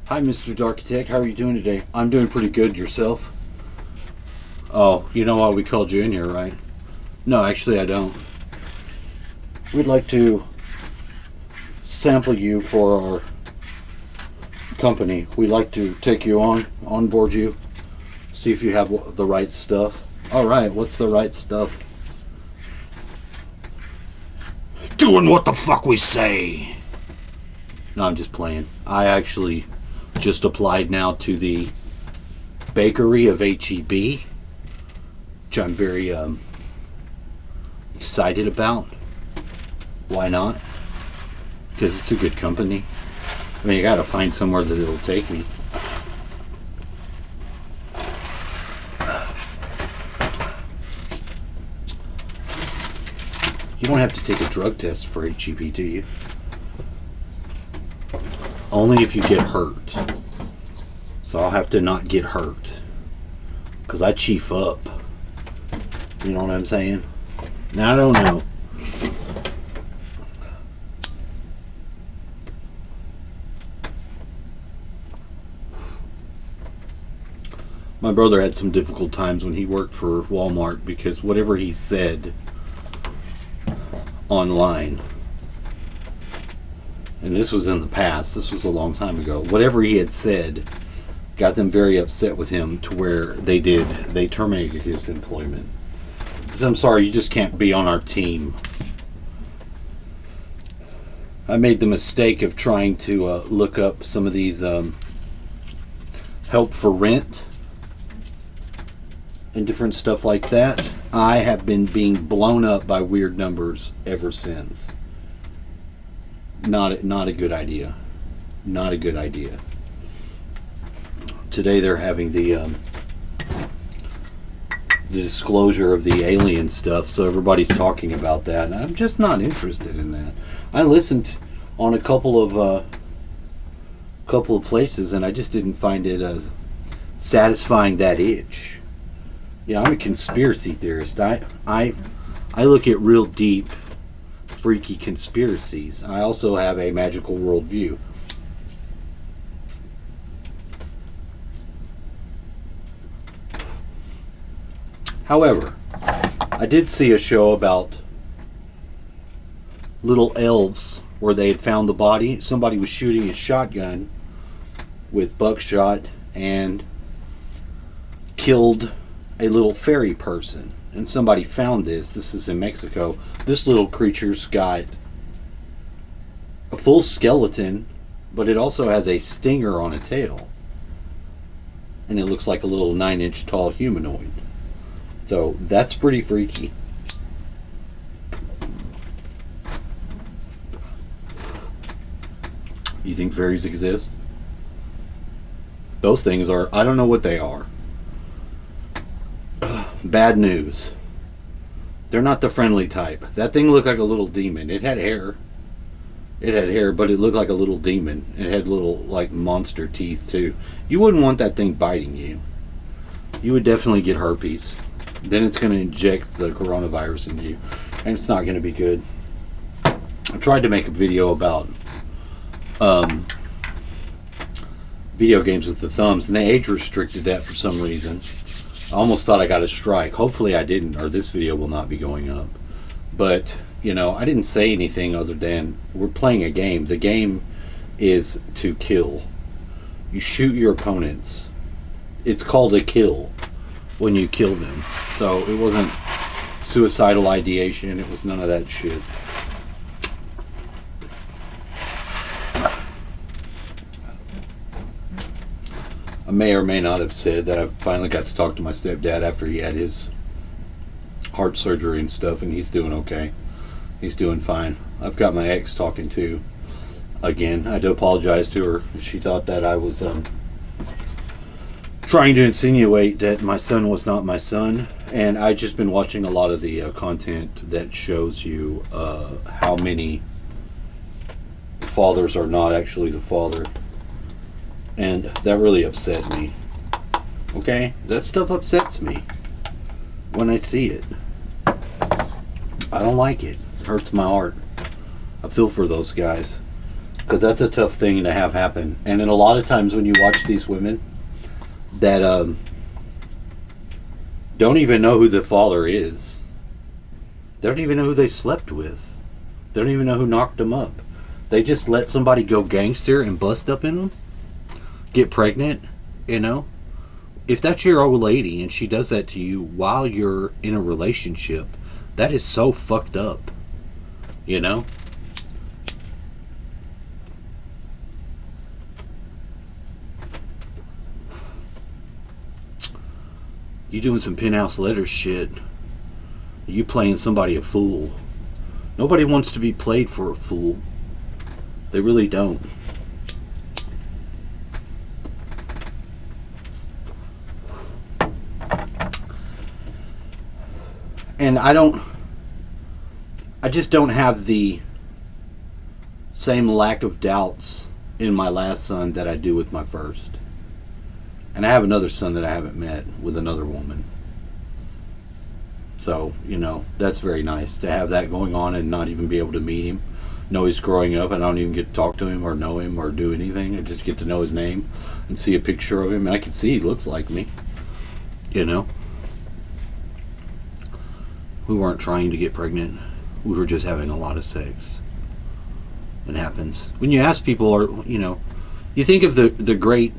Hi, Mr. Darkitect. How are you doing today? I'm doing pretty good. Yourself? Oh, you know why we called you in here, right? No, actually, I don't. We'd like to sample you for our company. We'd like to take you on board you, see if you have the right stuff. All right, what's the right stuff? Doing what the fuck we say. No, I'm just playing. I actually just applied now to the bakery of HEB, which I'm very excited about. Why not? Because it's a good company. I mean, you gotta find somewhere that it'll take me. You don't have to take a drug test for HEB, do you? Only if you get hurt. So I'll have to not get hurt. Because I chief up. You know what I'm saying? Now, I don't know. My brother had some difficult times when he worked for Walmart because whatever he said online, and this was in the past, this was a long time ago, whatever he had said got them very upset with him to where they terminated his employment. He said, I'm sorry, you just can't be on our team. I made the mistake of trying to look up some of these help for rent and different stuff like that. I have been being blown up by weird numbers ever since. Not a good idea. Not a good idea. Today they're having the disclosure of the alien stuff, so everybody's talking about that, and I'm just not interested in that. I listened on a couple of places, and I just didn't find it satisfying that itch. Yeah, I'm a conspiracy theorist. I look at real deep, freaky conspiracies. I also have a magical worldview. However, I did see a show about little elves where they had found the body. Somebody was shooting a shotgun with buckshot and killed a little fairy person. And somebody found this. This is in Mexico. This little creature's got a full skeleton, but it also has a stinger on a tail. And it looks like a little 9-inch tall humanoid. So that's pretty freaky. You think fairies exist? Those things are, I don't know what they are. Bad news. They're not the friendly type. That thing looked like a little demon. It had hair. But it looked like a little demon. It had little, like, monster teeth, too. You wouldn't want that thing biting you. You would definitely get herpes. Then it's going to inject the coronavirus into you. And it's not going to be good. I tried to make a video about video games with the thumbs, and they age restricted that for some reason. I almost thought I got a strike. Hopefully I didn't, or this video will not be going up. But, you know, I didn't say anything other than we're playing a game. The game is to kill. You shoot your opponents. It's called a kill when you kill them. So it wasn't suicidal ideation. It was none of that shit. I may or may not have said that I finally got to talk to my stepdad after he had his heart surgery and stuff, and he's doing okay. He's doing fine. I've got my ex talking too. Again, I had to apologize to her. She thought that I was trying to insinuate that my son was not my son, and I've just been watching a lot of the content that shows you how many fathers are not actually the father. And that really upset me. Okay? That stuff upsets me when I see it. I don't like it. It hurts my heart. I feel for those guys. because that's a tough thing to have happen. And then a lot of times when you watch these women that don't even know who the father is, they don't even know who they slept with, they don't even know who knocked them up. They just let somebody go gangster and bust up in them, get pregnant, you know. If that's your old lady and she does that to you while you're in a relationship, that is so fucked up, you know. You doing some penthouse letter shit. You playing somebody a fool. Nobody wants to be played for a fool. They really don't. And I just don't have the same lack of doubts in my last son that I do with my first. And I have another son that I haven't met with another woman. So, you know, that's very nice to have that going on and not even be able to meet him. Know he's growing up. I don't even get to talk to him or know him or do anything. I just get to know his name and see a picture of him. And I can see he looks like me. You know? We weren't trying to get pregnant. We were just having a lot of sex. It happens. When you ask people, or you know, you think of the great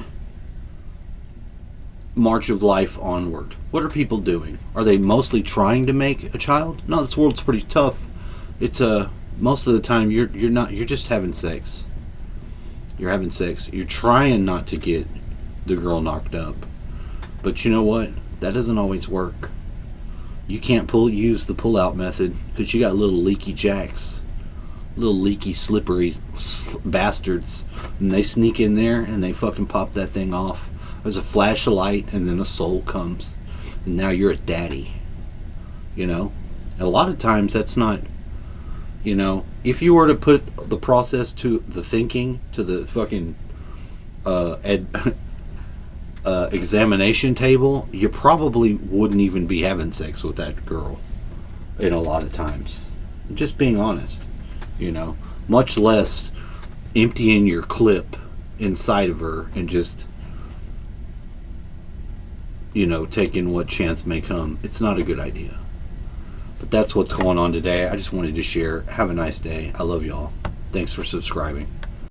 march of life onward. What are people doing? Are they mostly trying to make a child? No, this world's pretty tough. It's most of the time you're just having sex. You're having sex. You're trying not to get the girl knocked up. But you know what? That doesn't always work. You can't use the pull-out method because you got little leaky jacks, little leaky, slippery bastards, and they sneak in there and they fucking pop that thing off. There's a flash of light, and then a soul comes, and now you're a daddy. You know, and a lot of times that's not. You know, if you were to put the process to the thinking to the fucking examination table, you probably wouldn't even be having sex with that girl. In a lot of times, just being honest, you know, much less emptying your clip inside of her and just, you know, taking what chance may come. It's not a good idea. But that's what's going on today. I just wanted to share. Have a nice day. I love y'all. Thanks for subscribing.